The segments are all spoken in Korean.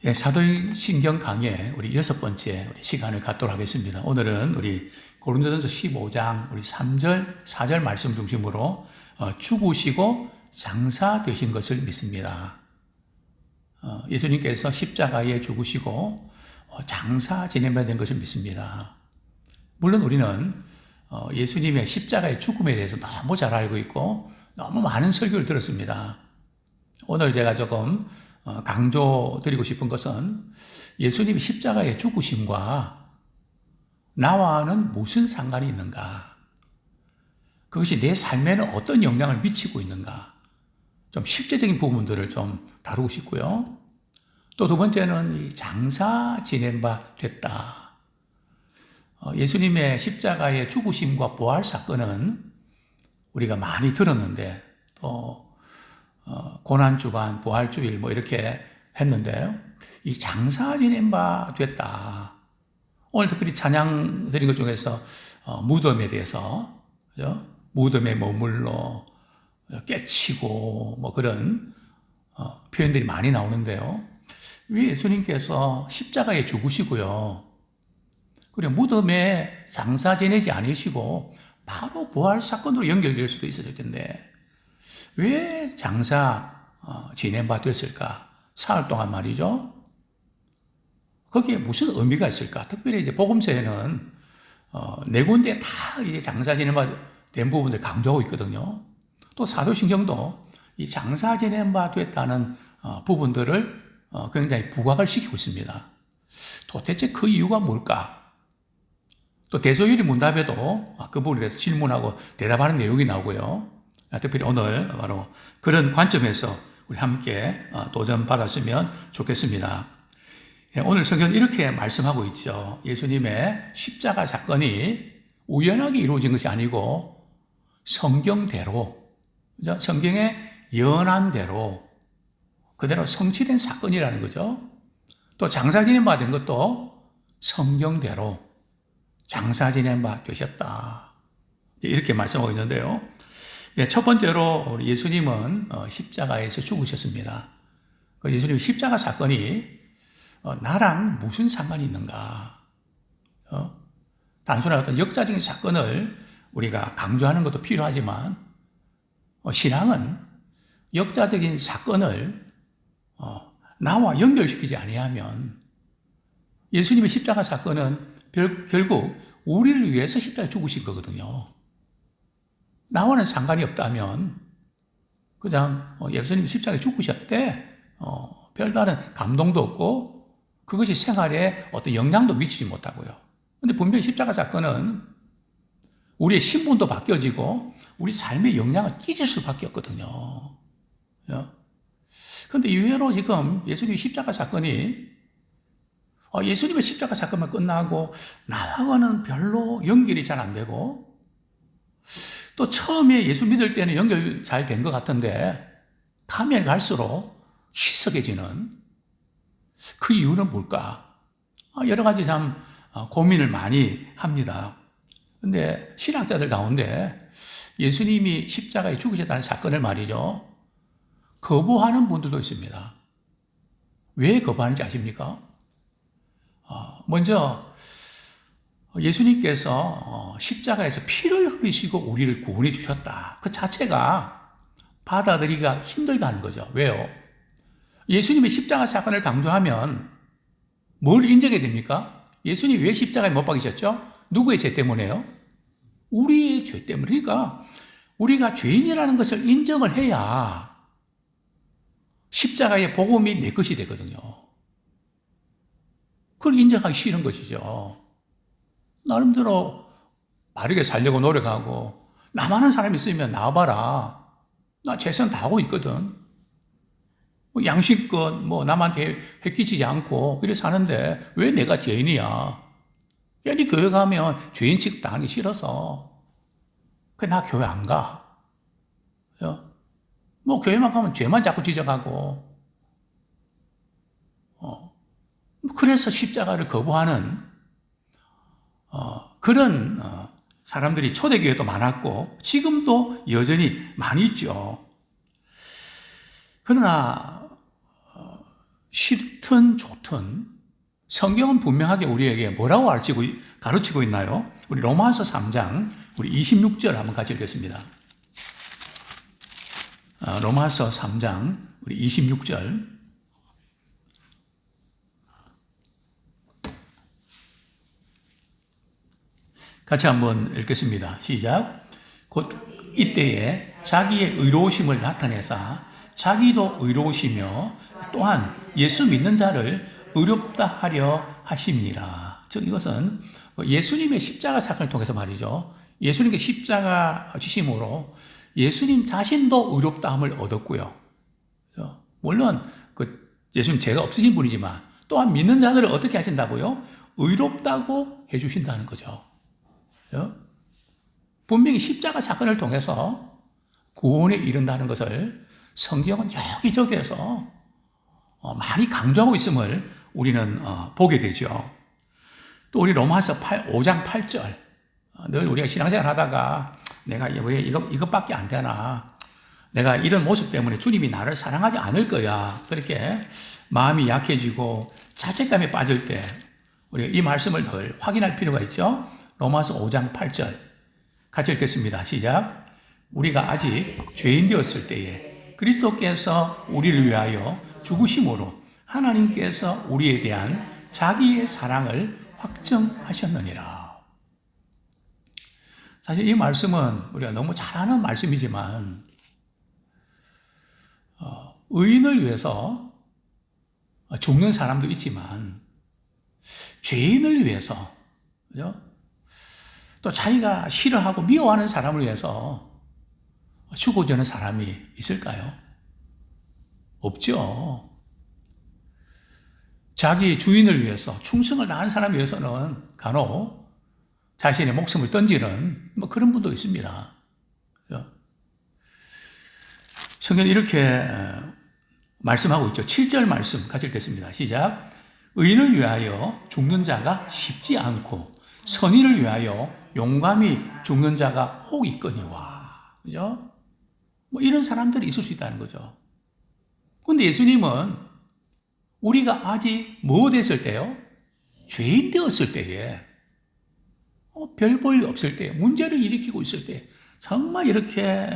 예, 사도신경 강의 우리 6번째 우리 시간을 갖도록 하겠습니다. 오늘은 우리 고린도전서 15장 우리 3절, 4절 말씀 중심으로 죽으시고 장사 되신 것을 믿습니다. 예수님께서 십자가에 죽으시고 장사 지내받은 것을 믿습니다. 물론 우리는 예수님의 십자가의 죽음에 대해서 너무 잘 알고 있고 너무 많은 설교를 들었습니다. 오늘 제가 조금 강조드리고 싶은 것은 예수님이 십자가에 죽으심과 나와는 무슨 상관이 있는가? 그것이 내 삶에는 어떤 영향을 미치고 있는가? 좀 실제적인 부분들을 좀 다루고 싶고요. 또 두 번째는 이 장사 지낸 바 됐다. 예수님의 십자가의 죽으심과 부활 사건은 우리가 많이 들었는데 또 고난주간, 부활주일 뭐 이렇게 했는데요. 이 장사 지낸 바 됐다. 오늘 특별히 찬양 드린 것 중에서 무덤에 대해서, 그죠? 무덤에 머물러 깨치고 뭐 그런 표현들이 많이 나오는데요. 왜 예수님께서 십자가에 죽으시고요. 그리고 무덤에 장사 지내지 않으시고 바로 부활 사건으로 연결될 수도 있었을 텐데 왜 장사 지낸 바 됐을까? 사흘 동안 말이죠. 거기에 무슨 의미가 있을까? 특별히 이제 복음서에는 네 군데 다 이제 장사 지낸 바 된 부분들 강조하고 있거든요. 또 사도신경도 이 장사 지낸 바 됐다는 부분들을 굉장히 부각을 시키고 있습니다. 도대체 그 이유가 뭘까? 또 대소유리 문답에도 그 부분에 대해서 질문하고 대답하는 내용이 나오고요. 특별히 오늘 바로 그런 관점에서 우리 함께 도전받았으면 좋겠습니다. 오늘 성경은 이렇게 말씀하고 있죠. 예수님의 십자가 사건이 우연하게 이루어진 것이 아니고 성경대로, 성경의 예언한 대로 그대로 성취된 사건이라는 거죠. 또 장사 지낸 바 된 것도 성경대로 장사 지낸 바 되셨다. 이렇게 말씀하고 있는데요. 첫 번째로 우리 예수님은 십자가에서 죽으셨습니다. 예수님 십자가 사건이 나랑 무슨 상관이 있는가? 단순한 어떤 역사적인 사건을 우리가 강조하는 것도 필요하지만 신앙은 역사적인 사건을 나와 연결시키지 아니하면 예수님의 십자가 사건은 결국 우리를 위해서 십자가에 죽으신 거거든요. 나와는 상관이 없다면 그냥 예수님이 십자가에 죽으셨대 별다른 감동도 없고 그것이 생활에 어떤 영향도 미치지 못하고요. 그런데 분명히 십자가 사건은 우리의 신분도 바뀌어지고 우리 삶의 영향을 끼칠 수밖에 없거든요. 그런데 의외로 지금 예수님의 십자가 사건이 예수님의 십자가 사건만 끝나고 나와는 별로 연결이 잘 안 되고 또 처음에 예수 믿을 때는 연결 잘 된 것 같은데 가면 갈수록 희석해지는 그 이유는 뭘까? 여러 가지 참 고민을 많이 합니다. 그런데 신학자들 가운데 예수님이 십자가에 죽으셨다는 사건을 말이죠. 거부하는 분들도 있습니다. 왜 거부하는지 아십니까? 먼저 예수님께서 십자가에서 피를 흘리시고 우리를 구원해 주셨다. 그 자체가 받아들이기가 힘들다는 거죠. 왜요? 예수님의 십자가 사건을 강조하면 뭘 인정해야 됩니까? 예수님이 왜 십자가에 못 박이셨죠? 누구의 죄 때문에요? 우리의 죄 때문에. 그러니까 우리가 죄인이라는 것을 인정을 해야 십자가의 복음이 내 것이 되거든요. 그걸 인정하기 싫은 것이죠. 나름대로 바르게 살려고 노력하고 나만한 사람이 있으면 나와봐라. 나 최선 다하고 있거든. 양심껏 남한테 해끼치지 않고 이래 사는데 왜 내가 죄인이야? 네 교회 가면 죄인 취급 당하기 싫어서 나 교회 안 가. 교회만 가면 죄만 자꾸 지적하고 그래서 십자가를 거부하는 그런 사람들이 초대교회도 많았고 지금도 여전히 많이 있죠. 그러나 싫든 좋든 성경은 분명하게 우리에게 뭐라고 가르치고 있나요? 우리 로마서 3장 우리 26절 한번 같이 읽겠습니다. 로마서 3장 우리 26절 같이 한번 읽겠습니다. 시작. 곧 이때에 자기의 의로우심을 나타내사 자기도 의로우시며 또한 예수 믿는 자를 의롭다 하려 하심이라. 즉 이것은 예수님의 십자가 사건을 통해서 말이죠. 예수님께 십자가 지심으로 예수님 자신도 의롭다함을 얻었고요. 물론 예수님 죄가 없으신 분이지만 또한 믿는 자들을 어떻게 하신다고요? 의롭다고 해주신다는 거죠. 분명히 십자가 사건을 통해서 구원에 이른다는 것을 성경은 여기저기에서 많이 강조하고 있음을 우리는 보게 되죠. 또 우리 로마서 5장 8절 늘 우리가 신앙생활 하다가 내가 왜 이것밖에 안 되나, 내가 이런 모습 때문에 주님이 나를 사랑하지 않을 거야, 그렇게 마음이 약해지고 자책감에 빠질 때 우리가 이 말씀을 늘 확인할 필요가 있죠. 로마서 5장 8절 같이 읽겠습니다. 시작. 우리가 아직 죄인 되었을 때에 그리스도께서 우리를 위하여 죽으심으로 하나님께서 우리에 대한 자기의 사랑을 확증하셨느니라. 사실 이 말씀은 우리가 너무 잘 아는 말씀이지만 의인을 위해서 죽는 사람도 있지만 죄인을 위해서, 그죠? 또 자기가 싫어하고 미워하는 사람을 위해서 죽어주는 사람이 있을까요? 없죠. 자기 주인을 위해서 충성을 다하는 사람을 위해서는 간혹 자신의 목숨을 던지는 그런 분도 있습니다. 성경은 이렇게 말씀하고 있죠. 7절 말씀 같이 읽겠습니다. 시작. 의인을 위하여 죽는 자가 쉽지 않고 선인을 위하여 용감히 죽는 자가 혹 있거니와. 그죠? 이런 사람들이 있을 수 있다는 거죠. 그런데 예수님은 우리가 아직 뭐 됐을 때요? 죄인 되었을 때에, 별 볼 일 없을 때, 문제를 일으키고 있을 때, 정말 이렇게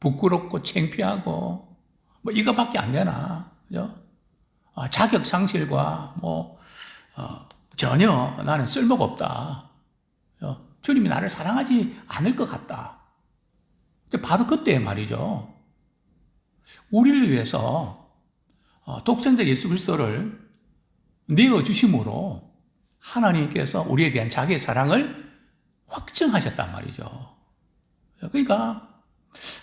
부끄럽고 창피하고 이거밖에 안 되나, 그죠? 자격 상실과 전혀 나는 쓸모가 없다. 주님이 나를 사랑하지 않을 것 같다. 바로 그때 말이죠. 우리를 위해서 독생자 예수 그리스도를 내어주심으로 하나님께서 우리에 대한 자기의 사랑을 확증하셨단 말이죠. 그러니까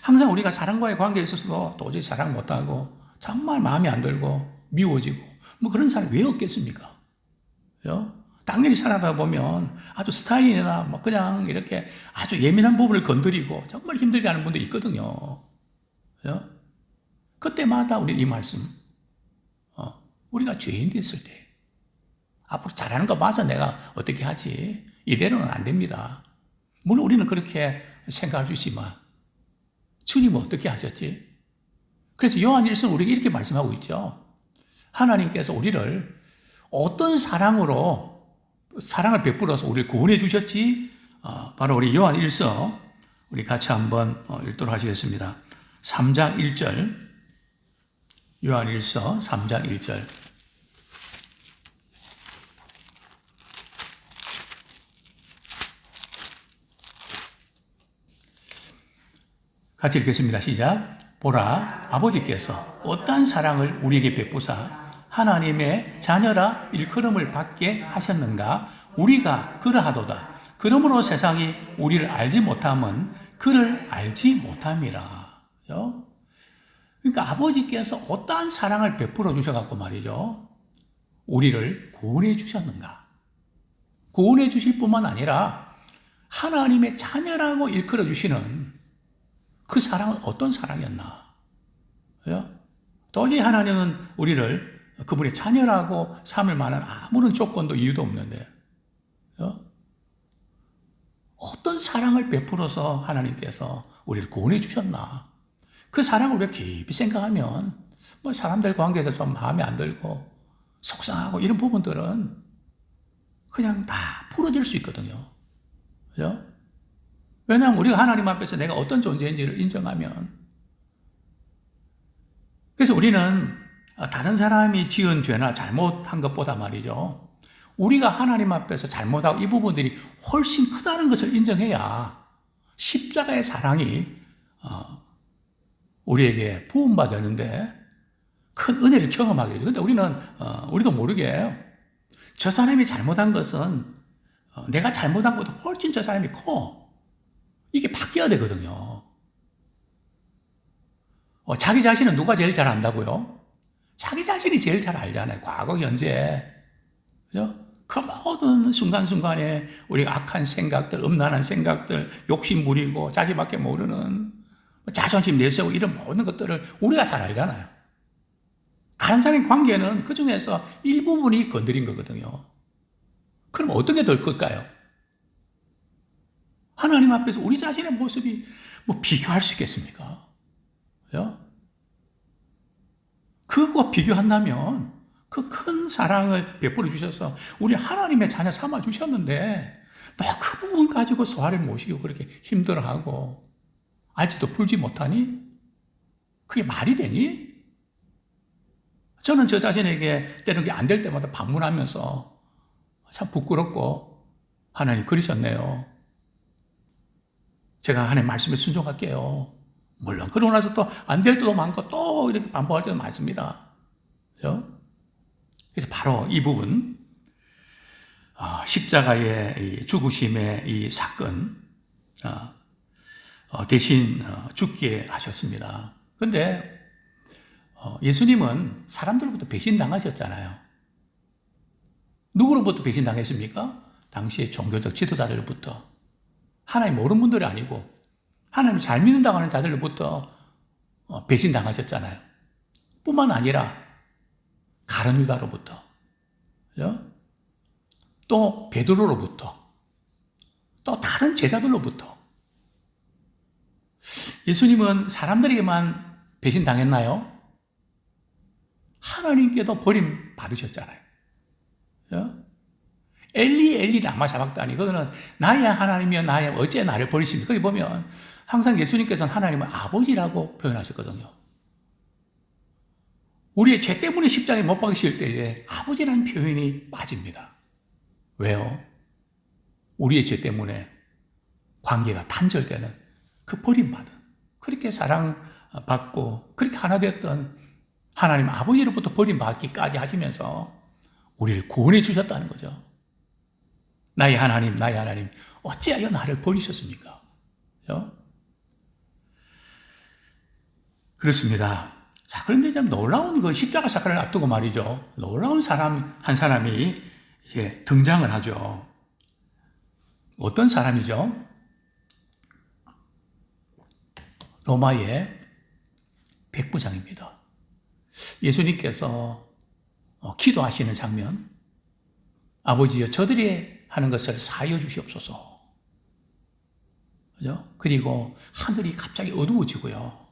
항상 우리가 사람과의 관계에 있어서도 도저히 사랑 못하고 정말 마음에 안 들고 미워지고 그런 사람이 왜 없겠습니까? 당연히 살아다 보면 아주 스타일이나 그냥 이렇게 아주 예민한 부분을 건드리고 정말 힘들게 하는 분도 있거든요. 그때마다 우리 이 말씀, 우리가 죄인 됐을 때 앞으로 잘하는 거 맞아 내가 어떻게 하지, 이대로는 안 됩니다. 물론 우리는 그렇게 생각할 수 있지만 주님은 어떻게 하셨지? 그래서 요한 1서는 우리에게 이렇게 말씀하고 있죠. 하나님께서 우리를 어떤 사랑을 베풀어서 우리를 구원해 주셨지? 바로 우리 요한 1서 우리 같이 한번 읽도록 하시겠습니다. 3장 1절, 요한 1서 3장 1절. 같이 읽겠습니다. 시작. 보라, 아버지께서 어떠한 사랑을 우리에게 베푸사 하나님의 자녀라 일컬음을 받게 하셨는가? 우리가 그러하도다. 그러므로 세상이 우리를 알지 못함은 그를 알지 못함이라. 그러니까 아버지께서 어떠한 사랑을 베풀어 주셔갖고 말이죠, 우리를 구원해 주셨는가? 구원해 주실 뿐만 아니라 하나님의 자녀라고 일컬어 주시는 그 사랑은 어떤 사랑이었나? 도저히 하나님은 우리를 그분의 자녀라고 삼을 만한 아무런 조건도 이유도 없는데 어떤 사랑을 베풀어서 하나님께서 우리를 구원해 주셨나? 그 사랑을 우리가 깊이 생각하면 뭐 사람들 관계에서 좀 마음에 안 들고 속상하고 이런 부분들은 그냥 다 풀어질 수 있거든요. 그죠? 왜냐하면 우리가 하나님 앞에서 내가 어떤 존재인지를 인정하면, 그래서 우리는 다른 사람이 지은 죄나 잘못한 것보다 말이죠, 우리가 하나님 앞에서 잘못하고 이 부분들이 훨씬 크다는 것을 인정해야 십자가의 사랑이 우리에게 부음받았는데 큰 은혜를 경험하게 되죠. 근데 우리도 모르게 저 사람이 잘못한 것은 내가 잘못한 것보다 훨씬 저 사람이 커. 이게 바뀌어야 되거든요. 자기 자신은 누가 제일 잘 안다고요? 자기 자신이 제일 잘 알잖아요. 과거, 현재. 그죠? 그 모든 순간순간에 우리가 악한 생각들, 음란한 생각들, 욕심 부리고 자기밖에 모르는 자존심 내세우고 이런 모든 것들을 우리가 잘 알잖아요. 다른 사람의 관계는 그 중에서 일부분이 건드린 거거든요. 그럼 어떤 게 더 클까요? 하나님 앞에서 우리 자신의 모습이 뭐 비교할 수 있겠습니까? 그죠? 그거와 비교한다면 그 큰 사랑을 베풀어 주셔서 우리 하나님의 자녀 삼아 주셨는데 너 그 부분 가지고 소화를 모시고 그렇게 힘들어하고 알지도 풀지 못하니? 그게 말이 되니? 저는 저 자신에게 때는 게 안 될 때마다 반문하면서 참 부끄럽고, 하나님 그러셨네요. 제가 하나님 말씀에 순종할게요. 물론 그러고 나서 또 안 될 때도 많고 또 이렇게 반복할 때도 많습니다. 그죠? 그래서 바로 이 부분, 십자가의 이 죽으심의 이 사건, 대신 죽게 하셨습니다. 근데 예수님은 사람들로부터 배신당하셨잖아요. 누구로부터 배신당했습니까? 당시의 종교적 지도자들로부터. 하나님 모르는 분들이 아니고 하나님을 잘 믿는다고 하는 자들로부터 배신당하셨잖아요. 뿐만 아니라 가룟 유다로부터, 또 베드로로부터, 또 다른 제자들로부터. 예수님은 사람들에게만 배신당했나요? 하나님께도 버림받으셨잖아요. 엘리 엘리 라마 사박다니, 그거는 나의 하나님이여 나의 어째 나를 버리십니까? 거기 보면 항상 예수님께서는 하나님을 아버지라고 표현하셨거든요. 우리의 죄 때문에 십자가에 못 박히실 때에 아버지라는 표현이 빠집니다. 왜요? 우리의 죄 때문에 관계가 단절되는 그 버림받은, 그렇게 사랑받고 그렇게 하나 되었던 하나님 아버지로부터 버림받기까지 하시면서 우리를 구원해 주셨다는 거죠. 나의 하나님, 나의 하나님, 어찌하여 나를 버리셨습니까? 그렇습니다. 자, 그런데 참 놀라운 그 십자가 사건을 앞두고 말이죠. 놀라운 사람, 한 사람이 이제 등장을 하죠. 어떤 사람이죠? 로마의 백부장입니다. 예수님께서 기도하시는 장면, 아버지여 저들이 하는 것을 사하여 주시옵소서. 그죠? 그리고 하늘이 갑자기 어두워지고요.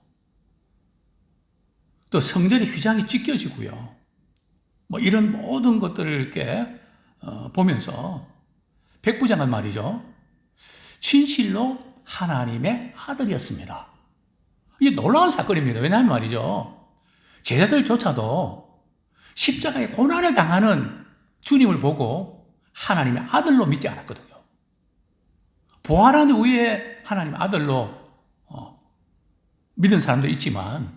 또 성전의 휘장이 찢겨지고요. 뭐 이런 모든 것들을 이렇게 보면서 백부장은 말이죠, 진실로 하나님의 아들이었습니다. 이게 놀라운 사건입니다. 왜냐하면 말이죠, 제자들조차도 십자가의 고난을 당하는 주님을 보고 하나님의 아들로 믿지 않았거든요. 부활한 후에 하나님의 아들로 믿은 사람도 있지만,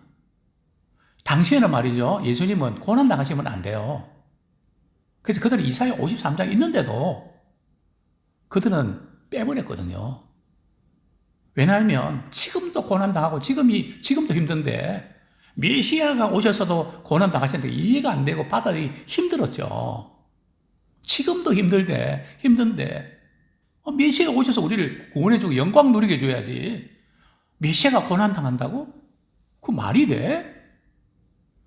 당시에는 말이죠, 예수님은 고난 당하시면 안 돼요. 그래서 그들은 이사야 53장 있는데도 그들은 빼버렸거든요. 왜냐하면 지금도 고난 당하고 지금도 힘든데 메시아가 오셔서도 고난 당하시는데 이해가 안 되고 받아들이기 힘들었죠. 지금도 힘든데 메시아가 오셔서 우리를 구원해주고 영광 누리게 해줘야지 메시아가 고난 당한다고? 그 말이 돼?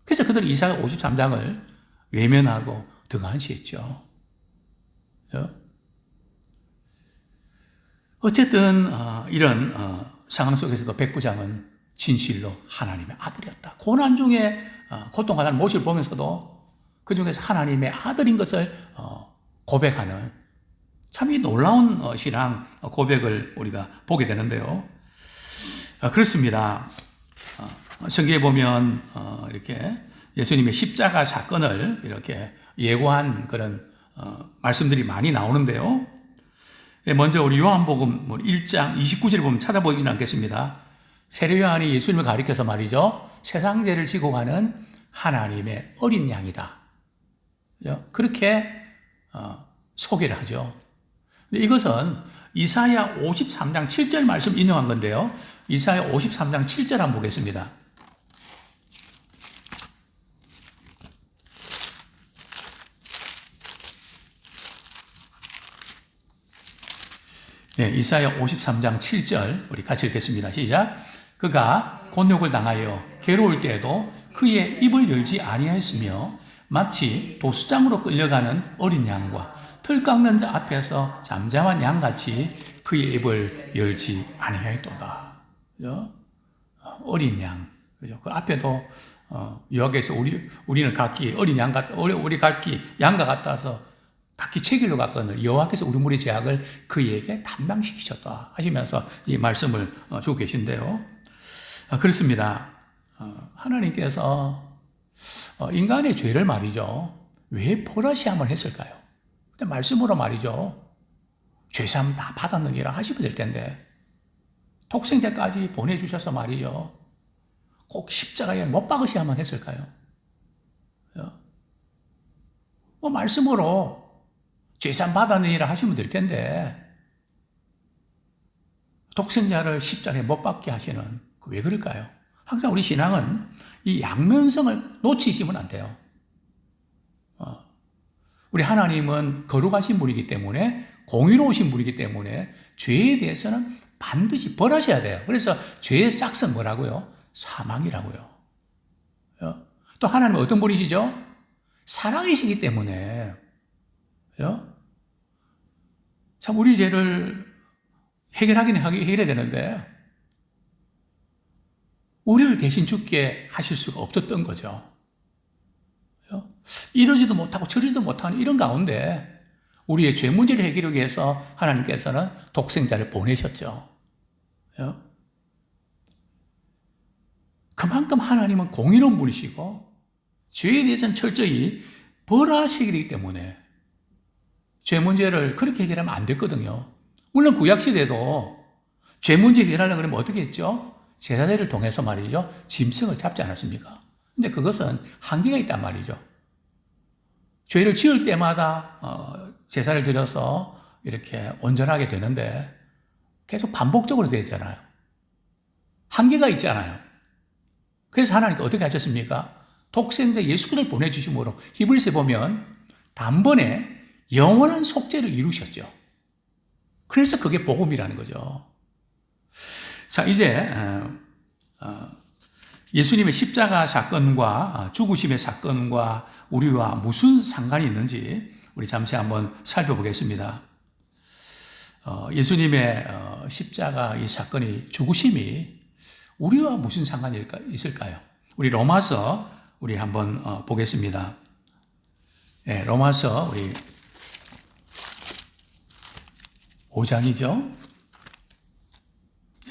그래서 그들은 이사야 53장을 외면하고 등한시했죠. 어쨌든 이런 상황 속에서도 백부장은 진실로 하나님의 아들이었다. 고난 중에 고통하는 모습을 보면서도 그 중에서 하나님의 아들인 것을 고백하는 참 이 놀라운 신앙 고백을 우리가 보게 되는데요. 그렇습니다. 성경에 보면 이렇게 예수님의 십자가 사건을 이렇게 예고한 그런 말씀들이 많이 나오는데요. 먼저 우리 요한복음 1장 29절에 보면 찾아보지는 않겠습니다. 세례 요한이 예수님을 가리켜서 말이죠. 세상 죄를 지고 가는 하나님의 어린 양이다. 그렇게 소개를 하죠. 이것은 이사야 53장 7절 말씀 인용한 건데요. 이사야 53장 7절 한번 보겠습니다. 네, 이사야 53장 7절 우리 같이 읽겠습니다. 시작. 그가 곤욕을 당하여 괴로울 때에도 그의 입을 열지 아니하였으며 마치 도수장으로 끌려가는 어린 양과 틀 깎는 자 앞에서 잠잠한 양같이 그의 입을 열지 아니하였도다. 어린 양, 그죠? 그 앞에도 여기에서 우리는 각기 어린 양 같다, 우리 각기 양과 같아서 각기 채길로 갔거늘 여호와께서 우리 무리 죄악을 그에게 담당시키셨다 하시면서 이 말씀을 주고 계신데요. 그렇습니다. 하나님께서 인간의 죄를 말이죠. 왜 벌하시함을 했을까요? 근데 말씀으로 말이죠. 죄사함 다 받았느니라 하시면 될 텐데 독생자까지 보내주셔서 말이죠. 꼭 십자가에 못 박으셔야만 했을까요? 말씀으로 죄사함 받았느니라 하시면 될 텐데 독생자를 십자가에 못 박게 하시는 왜 그럴까요? 항상 우리 신앙은 이 양면성을 놓치시면 안 돼요. 우리 하나님은 거룩하신 분이기 때문에 공의로우신 분이기 때문에 죄에 대해서는 반드시 벌하셔야 돼요. 그래서 죄의 싹은 뭐라고요? 사망이라고요. 또 하나님은 어떤 분이시죠? 사랑이시기 때문에 참 우리 죄를 해결해야 되는데 우리를 대신 죽게 하실 수가 없었던 거죠. 이러지도 못하고 저러지도 못하는 이런 가운데 우리의 죄 문제를 해결하기 위해서 하나님께서는 독생자를 보내셨죠. 그만큼 하나님은 공의로운 분이시고 죄에 대해서는 철저히 벌하시기 되기 때문에 죄 문제를 그렇게 해결하면 안 됐거든요. 물론 구약시대도 죄 문제 해결하려고 그러면 어떻게 했죠? 제사제를 통해서 말이죠. 짐승을 잡지 않았습니까? 근데 그것은 한계가 있단 말이죠. 죄를 지을 때마다 제사를 드려서 이렇게 온전하게 되는데 계속 반복적으로 되잖아요. 한계가 있잖아요. 그래서 하나님께서 어떻게 하셨습니까? 독생자 예수 그리스도를 보내주심으로 히브리서에 보면 단번에 영원한 속죄를 이루셨죠. 그래서 그게 복음이라는 거죠. 자, 이제 예수님의 십자가 사건과 죽으심의 사건과 우리와 무슨 상관이 있는지 우리 잠시 한번 살펴보겠습니다. 예수님의 십자가 이 사건이 죽으심이 우리와 무슨 상관이 있을까요? 우리 로마서 우리 한번 보겠습니다. 네, 로마서 우리 5장이죠.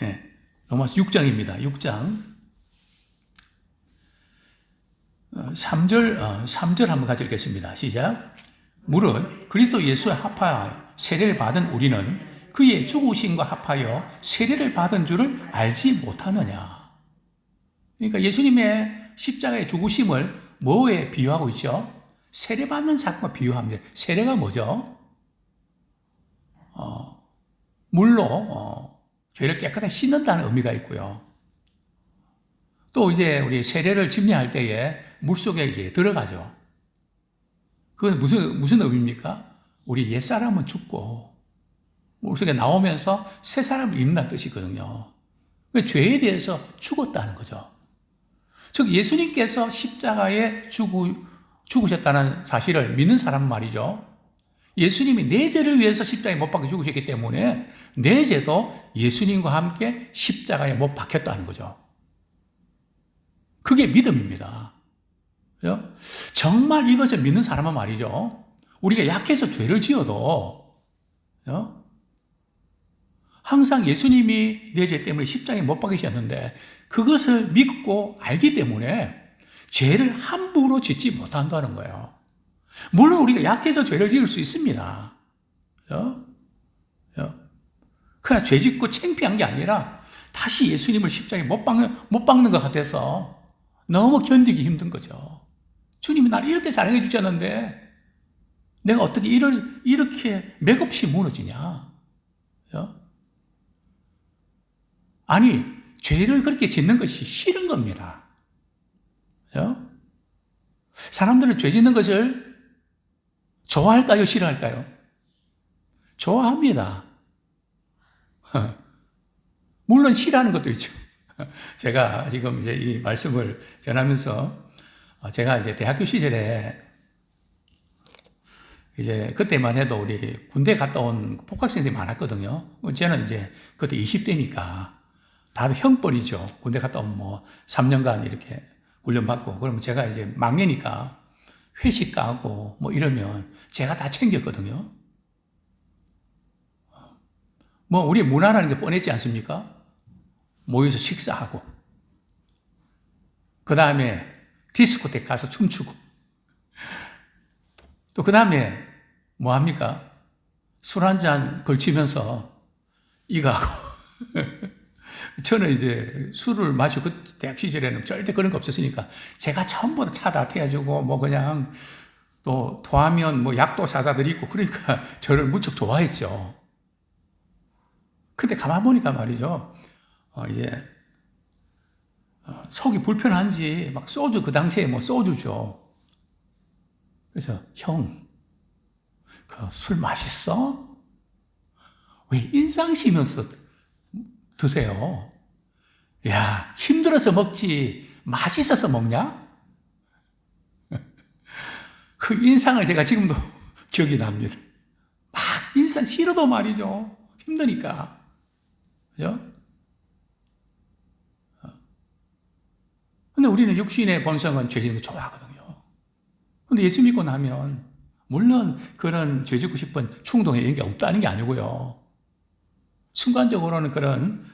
네, 로마서 6장입니다. 6장 3절 한번 같이 읽겠습니다. 시작. 무릇 그리스도 예수에 합하여 세례를 받은 우리는 그의 죽으심과 합하여 세례를 받은 줄을 알지 못하느냐. 그러니까 예수님의 십자가의 죽으심을 뭐에 비유하고 있죠? 세례 받는 사건과 비유합니다. 세례가 뭐죠? 물로 죄를 깨끗하게 씻는다는 의미가 있고요. 또 이제 우리 세례를 집례할 때에 물속에 이제 들어가죠. 그건 무슨 의미입니까? 우리 옛사람은 죽고 물속에 나오면서 새 사람을 입는다는 뜻이거든요. 죄에 대해서 죽었다는 거죠. 즉 예수님께서 십자가에 죽으셨다는 사실을 믿는 사람은 말이죠. 예수님이 내 죄를 위해서 십자가에 못 박혀 죽으셨기 때문에 내 죄도 예수님과 함께 십자가에 못 박혔다는 거죠. 그게 믿음입니다. 그죠? 정말 이것을 믿는 사람은 말이죠. 우리가 약해서 죄를 지어도, 그죠? 항상 예수님이 내 죄 때문에 십자가에 못 박히셨는데 그것을 믿고 알기 때문에 죄를 함부로 짓지 못한다는 거예요. 물론 우리가 약해서 죄를 지을 수 있습니다. 그죠? 그죠? 그러나 죄 짓고 창피한 게 아니라 다시 예수님을 십자가에 못 박는 것 같아서 너무 견디기 힘든 거죠. 주님이 나를 이렇게 사랑해 주셨는데 내가 어떻게 이렇게 맥없이 무너지냐. 그죠? 아니, 죄를 그렇게 짓는 것이 싫은 겁니다. 그죠? 사람들은 죄 짓는 것을 좋아할까요? 싫어할까요? 좋아합니다. 물론 싫어하는 것도 있죠. 제가 지금 이제 이 말씀을 전하면서 제가 이제 대학교 시절에 이제 그때만 해도 우리 군대 갔다 온 복학생들이 많았거든요. 저는 이제 그때 20대니까 다들 형벌이죠. 군대 갔다 오면 뭐 3년간 이렇게 훈련받고 그러면 제가 이제 막내니까 회식 가고 뭐 이러면 제가 다 챙겼거든요. 뭐 우리 문화라는 게 뻔했지 않습니까? 모여서 식사하고 그 다음에 디스코텍 가서 춤추고 또 그 다음에 뭐 합니까? 술 한 잔 걸치면서 이거하고 저는 이제 술을 마시고 그 대학 시절에는 절대 그런 거 없었으니까 제가 전부 다 차 다 태워주고 뭐 그냥 또 토하면 뭐 약도 사사 드리고 그러니까 저를 무척 좋아했죠. 근데 가만 보니까 말이죠. 이제 속이 불편한지 막 소주 그 당시에 뭐 소주죠. 그래서 형, 그 술 맛있어? 왜 인상 쓰면서 드세요? 야, 힘들어서 먹지 맛있어서 먹냐? 그 인상을 제가 지금도 기억이 납니다. 막 인상 싫어도 말이죠. 힘드니까. 그죠? 근데 우리는 육신의 본성은 죄 짓는 거 좋아하거든요. 근데 예수 믿고 나면, 물론 그런 죄 짓고 싶은 충동이 이런 게 없다는 게 아니고요. 순간적으로는 그런,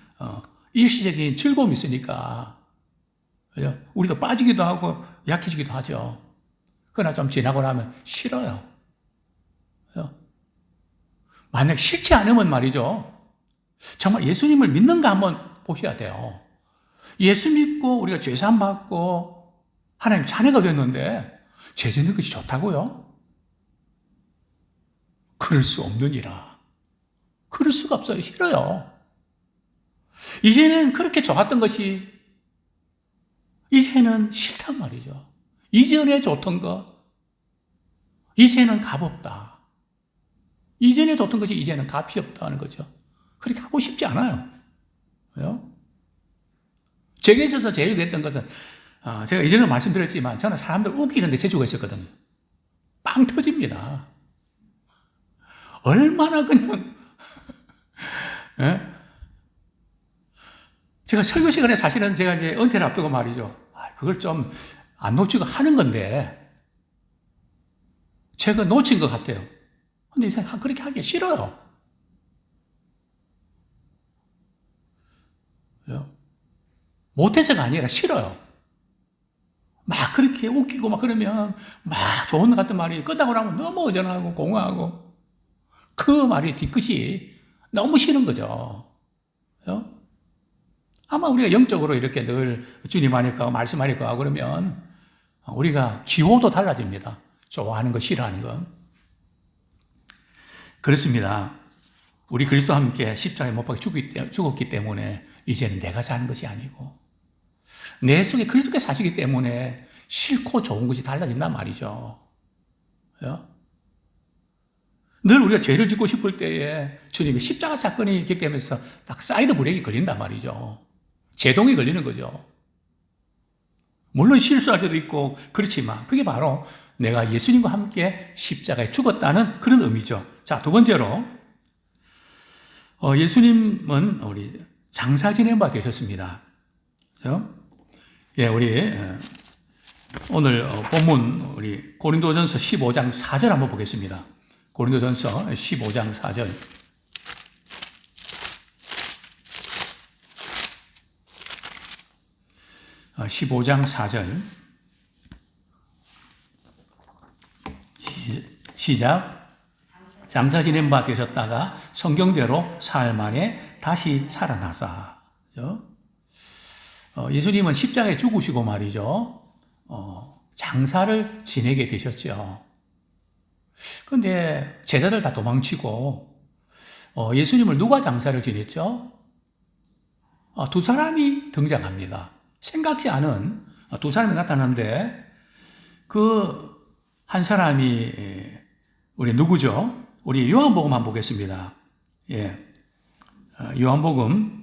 일시적인 즐거움이 있으니까. 그죠? 우리도 빠지기도 하고 약해지기도 하죠. 그러나 좀 지나고 나면 싫어요. 그죠? 만약 싫지 않으면 말이죠. 정말 예수님을 믿는가 한번 보셔야 돼요. 예수 믿고 우리가 죄사함 받고 하나님 자녀가 됐는데 죄 짓는 것이 좋다고요? 그럴 수 없느니라. 그럴 수가 없어요. 싫어요. 이제는 그렇게 좋았던 것이 이제는 싫단 말이죠. 이전에 좋던 거 이제는 값없다. 이전에 좋던 것이 이제는 값이 없다는 거죠. 그렇게 하고 싶지 않아요. 왜요? 제게 있어서 제일 그랬던 것은 제가 이전에 말씀드렸지만 저는 사람들 웃기는 데 재주가 있었거든요. 빵 터집니다. 얼마나 그냥 예? 제가 설교 시간에 사실은 제가 이제 은퇴를 앞두고 말이죠. 그걸 좀 안 놓치고 하는 건데 제가 놓친 것 같아요. 근데 이제 그렇게 하기 싫어요. 못해서가 아니라 싫어요. 막 그렇게 웃기고 막 그러면 막 좋은 것 같은 말이 끝나고 나면 너무 어전하고 공허하고 그 말이 뒤끝이 너무 싫은 거죠. 아마 우리가 영적으로 이렇게 늘 주님 안에 말씀 안에 가고 그러면 우리가 기호도 달라집니다. 좋아하는 거, 싫어하는 거. 그렇습니다. 우리 그리스도와 함께 십자가에 못 박혀 죽었기 때문에 이제는 내가 사는 것이 아니고 내 속에 그리스도께서 사시기 때문에 싫고 좋은 것이 달라진단 말이죠. 늘 우리가 죄를 짓고 싶을 때에 주님의 십자가 사건이 있기 때문에 딱 사이드 브레이크가 걸린단 말이죠. 제동이 걸리는 거죠. 물론 실수할 때도 있고 그렇지만 그게 바로 내가 예수님과 함께 십자가에 죽었다는 그런 의미죠. 자, 두 번째로 예수님은 우리 장사 지낸 바 되셨습니다. 예, 우리 오늘 본문 우리 고린도전서 15장 4절 한번 보겠습니다. 고린도전서 15장 4절. 15장 4절. 시작. 장사 지낸 바 되셨다가 성경대로 사흘 만에 다시 살아나사. 그죠? 예수님은 십자가에 죽으시고 말이죠. 장사를 지내게 되셨죠. 그런데 제자들 다 도망치고 예수님을 누가 장사를 지냈죠? 두 사람이 등장합니다. 생각지 않은 두 사람이 나타나는데 그 한 사람이 우리 누구죠? 우리 요한복음 한번 보겠습니다. 예, 요한복음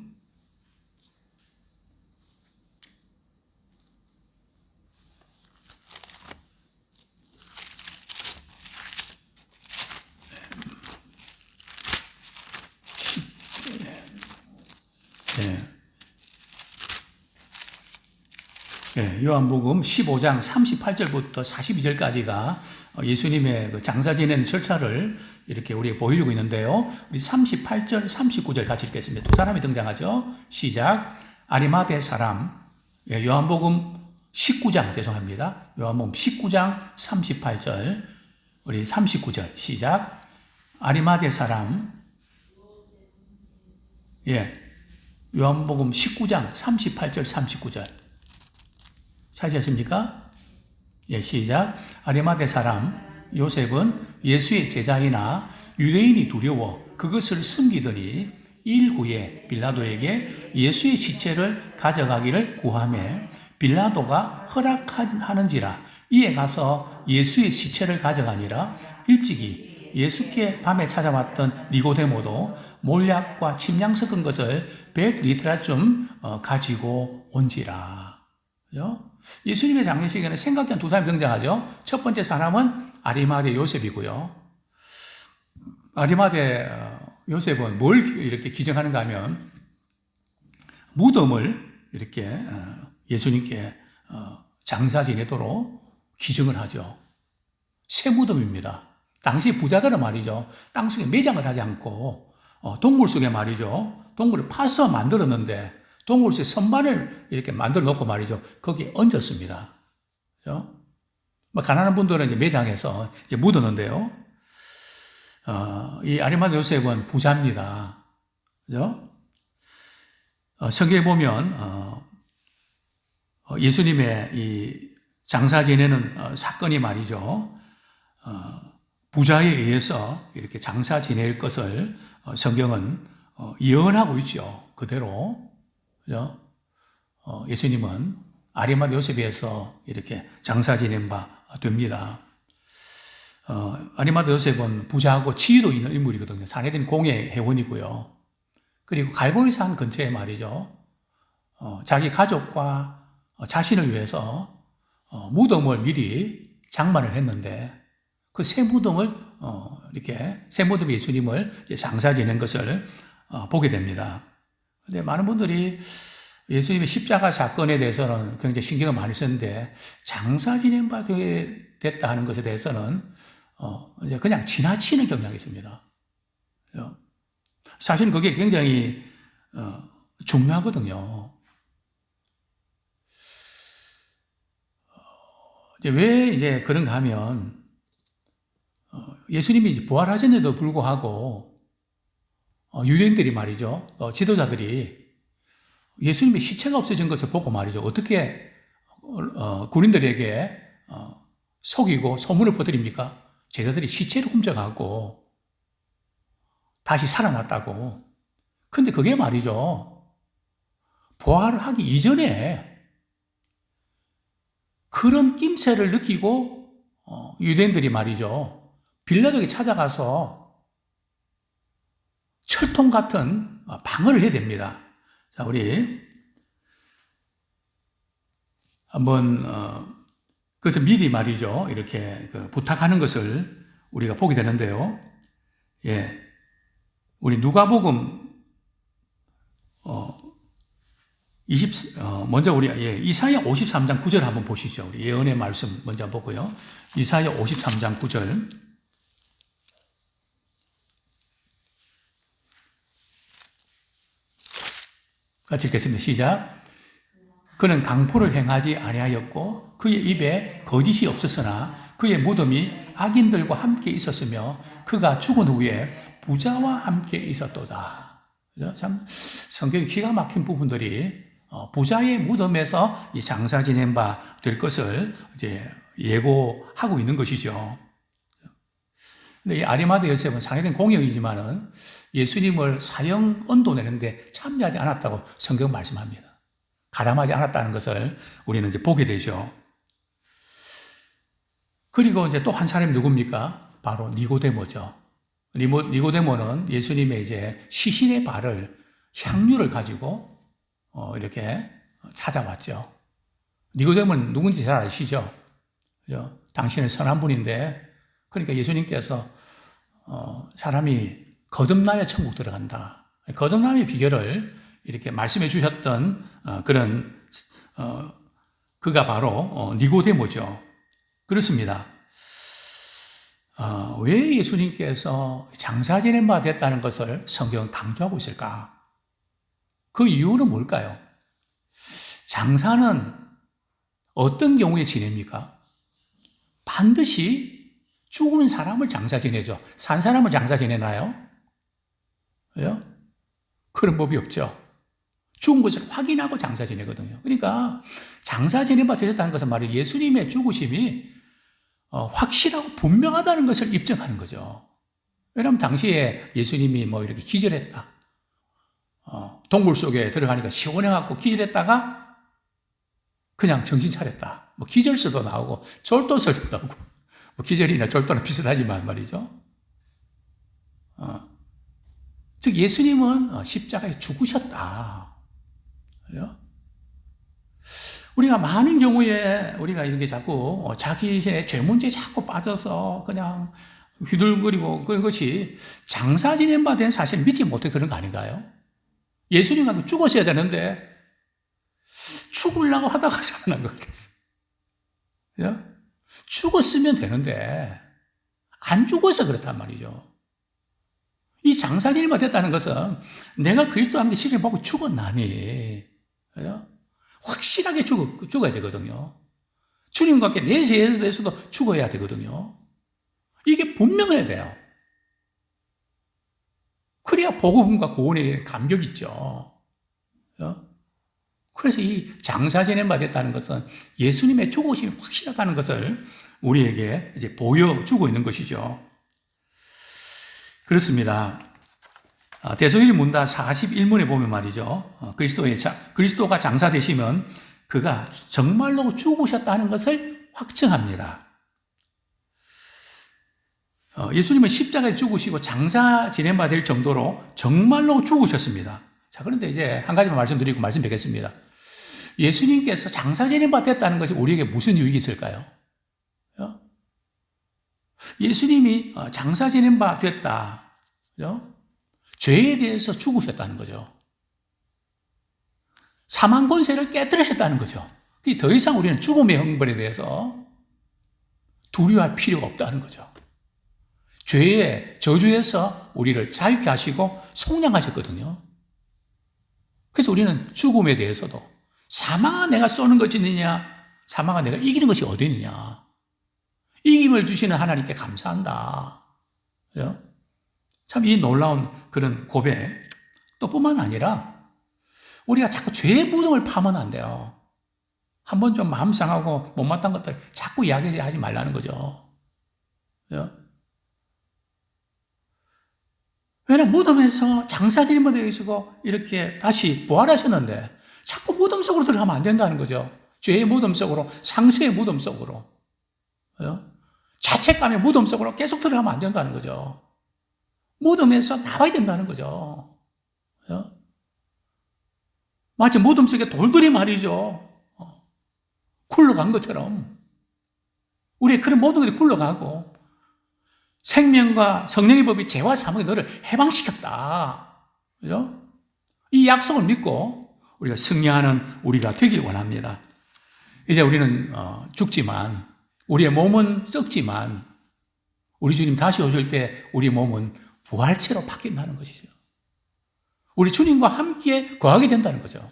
15장 38절부터 42절까지가 예수님의 그 장사 지내는 절차를 이렇게 우리에게 보여주고 있는데요. 우리 38절, 39절 같이 읽겠습니다. 두 사람이 등장하죠. 시작. 아리마대 사람, 요한복음 19장, 죄송합니다. 요한복음 19장 38절, 우리 39절, 시작. 아리마대 사람, 요한복음 19장 38절, 39절. 찾으셨습니까? 시작. 아리마대 사람 요셉은 예수의 제자이나 유대인이 두려워 그것을 숨기더니 일 후에 빌라도에게 예수의 시체를 가져가기를 구하매 빌라도가 허락하는지라 이에 가서 예수의 시체를 가져가니라. 일찍이 예수께 밤에 찾아왔던 니고데모도 몰약과 침량 섞은 것을 100리터쯤 가지고 온지라. 그죠? 예수님의 장례식에는 생각지 않은 두 사람이 등장하죠. 첫 번째 사람은 아리마대 요셉이고요. 아리마대 요셉은 뭘 이렇게 기증하는가 하면 무덤을 이렇게 예수님께 장사 지내도록 기증을 하죠. 새 무덤입니다. 당시 부자들은 말이죠. 땅속에 매장을 하지 않고 동굴 속에 말이죠. 동굴을 파서 만들었는데 동굴 속에 선반을 이렇게 만들어 놓고 말이죠. 거기에 얹었습니다. 그죠? 가난한 분들은 이제 매장해서 이제 묻었는데요. 이 아리마대 요셉은 부자입니다. 그죠? 성경에 보면, 예수님의 이 장사 지내는 사건이 말이죠. 부자에 의해서 이렇게 장사 지낼 것을 성경은 예언하고 있죠. 그대로. 그죠? 예수님은 아리마대 요셉에서 이렇게 장사 지낸 바 됩니다. 아리마대 요셉은 부자하고 지위도 있는 인물이거든요. 사내된 공예 회원이고요. 그리고 갈보리산 근처에 말이죠. 자기 가족과 자신을 위해서 무덤을 미리 장만을 했는데 그 새 무덤을 이렇게 새 무덤 예수님을 장사 지낸 것을 보게 됩니다. 근데 많은 분들이 예수님의 십자가 사건에 대해서는 굉장히 신경을 많이 쓰는데 장사 지낸 바 됐다 하는 것에 대해서는 이제 그냥 지나치는 경향이 있습니다. 사실 그게 굉장히 중요하거든요. 왜 이제 그런가 하면 예수님이 부활하셨는데도 불구하고 유대인들이 말이죠. 지도자들이 예수님의 시체가 없어진 것을 보고 말이죠. 어떻게 군인들에게 속이고 소문을 퍼뜨립니까? 제자들이 시체를 훔쳐가고 다시 살아났다고. 근데 그게 말이죠. 부활하기 이전에 그런 낌새를 느끼고 유대인들이 말이죠. 빌라도에게 찾아가서 철통 같은 방어를 해야 됩니다. 자, 우리 한번 그래서 미리 말이죠. 이렇게 부탁하는 것을 우리가 보게 되는데요. 우리 누가복음 먼저 우리 이사야 53장 9절 한번 보시죠. 우리 예언의 말씀 먼저 보고요. 이사야 53장 9절. 같이 읽겠습니다. 시작. 그는 강포를 행하지 아니하였고 그의 입에 거짓이 없었으나 그의 무덤이 악인들과 함께 있었으며 그가 죽은 후에 부자와 함께 있었도다. 참 성경의 기가 막힌 부분들이 부자의 무덤에서 장사 지낸 바 될 것을 이제 예고하고 있는 것이죠. 근데 이 아리마대 요셉은 상회된 공역이지만은 예수님을 사형 언도내는데 참여하지 않았다고 성경 말씀합니다. 가담하지 않았다는 것을 우리는 이제 보게 되죠. 그리고 이제 또 한 사람이 누굽니까? 바로 니고데모죠. 니고데모는 예수님의 이제 시신의 발을 향유를 가지고 이렇게 찾아왔죠. 니고데모는 누군지 잘 아시죠? 그죠? 당신은 선한 분인데, 그러니까 예수님께서 사람이 거듭나야 천국 들어간다. 거듭남의 비결을 이렇게 말씀해 주셨던 그런 그가 바로 니고데모죠. 그렇습니다. 왜 예수님께서 장사 지낸 바 됐다는 것을 성경은 강조하고 있을까? 그 이유는 뭘까요? 장사는 어떤 경우에 지냅니까? 반드시 죽은 사람을 장사 지내죠. 산 사람을 장사 지내나요? 왜요? 그런 법이 없죠. 죽은 것을 확인하고 장사 지내거든요. 그러니까 장사 지낸 바 되셨다는 것은 말이에요. 예수님의 죽으심이 확실하고 분명하다는 것을 입증하는 거죠. 왜냐하면 당시에 예수님이 뭐 이렇게 기절했다. 동굴 속에 들어가니까 시원해갖고 기절했다가 그냥 정신 차렸다. 뭐 기절설도 나오고 졸도설도 나오고 뭐 기절이나 졸도는 비슷하지만 말이죠. 즉 예수님은 십자가에 죽으셨다. 우리가 많은 경우에 우리가 이렇게 자꾸 자기 죄 문제에 자꾸 빠져서 그냥 휘둘거리고 그런 것이 장사 지낸 바 된 사실 믿지 못해 그런 거 아닌가요? 예수님하고 죽었어야 되는데 죽으려고 하다가 살아난 것 같았어요. 죽었으면 되는데 안 죽어서 그렇단 말이죠. 이 장사 지낸 바 됐다는 것은 내가 그리스도와 함께 시련을 받고 죽었나니 확실하게 죽어야 되거든요. 주님과 함께 내 죄에 대해서도 죽어야 되거든요. 이게 분명해야 돼요. 그래야 복음과 구원에 감격이 있죠. 그래서 이 장사 지낸 바 됐다는 것은 예수님의 죽으심이 확실하다는 것을 우리에게 이제 보여주고 있는 것이죠. 그렇습니다. 대소인의 문답 41문에 보면 말이죠. 그리스도가 장사 되시면 그가 정말로 죽으셨다는 것을 확증합니다. 예수님은 십자가에 죽으시고 장사 지낸 바 될 정도로 정말로 죽으셨습니다. 자, 그런데 이제 한 가지만 말씀드리고 말씀 뵙겠습니다. 예수님께서 장사 지낸 바 됐다는 것이 우리에게 무슨 유익이 있을까요? 예수님이 장사 지낸 바 됐다. 죄에 대해서 죽으셨다는 거죠. 사망 권세를 깨뜨리셨다는 거죠. 더 이상 우리는 죽음의 형벌에 대해서 두려워할 필요가 없다는 거죠. 죄의 저주에서 우리를 자유케 하시고 속량하셨거든요. 그래서 우리는 죽음에 대해서도 사망아 내가 쏘는 것이 있느냐, 사망아 내가 이기는 것이 어디 있느냐, 이김을 주시는 하나님께 감사한다. 참 이 놀라운 그런 고백 또 뿐만 아니라 우리가 자꾸 죄의 무덤을 파면 안 돼요. 한번 좀 마음 상하고 못마땅한 것들 자꾸 이야기하지 말라는 거죠. 왜냐하면 무덤에서 장사 지낸 바 되시고 이렇게 다시 부활하셨는데 자꾸 무덤 속으로 들어가면 안 된다는 거죠. 죄의 무덤 속으로, 상처의 무덤 속으로, 자책감의 무덤 속으로 계속 들어가면 안 된다는 거죠. 무덤에서 나와야 된다는 거죠. 마치 무덤 속에 돌들이 말이죠. 굴러간 것처럼 우리의 그런 모든 것이 굴러가고 생명과 성령의 법이 죄와 사망의 너를 해방시켰다. 그죠? 이 약속을 믿고 우리가 승리하는 우리가 되길 원합니다. 이제 우리는 죽지만 우리의 몸은 썩지만 우리 주님 다시 오실 때 우리 몸은 부활체로 바뀐다는 것이죠. 우리 주님과 함께 거하게 된다는 거죠.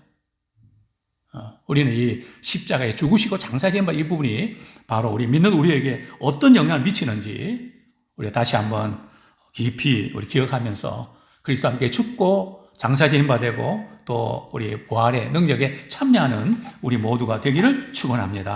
우리는 이 십자가에 죽으시고 장사된 바 이 부분이 바로 우리 믿는 우리에게 어떤 영향을 미치는지 우리가 다시 한번 깊이 우리 기억하면서 그리스도와 함께 죽고 장사되는 바 되고 또 우리 부활의 능력에 참여하는 우리 모두가 되기를 축원합니다.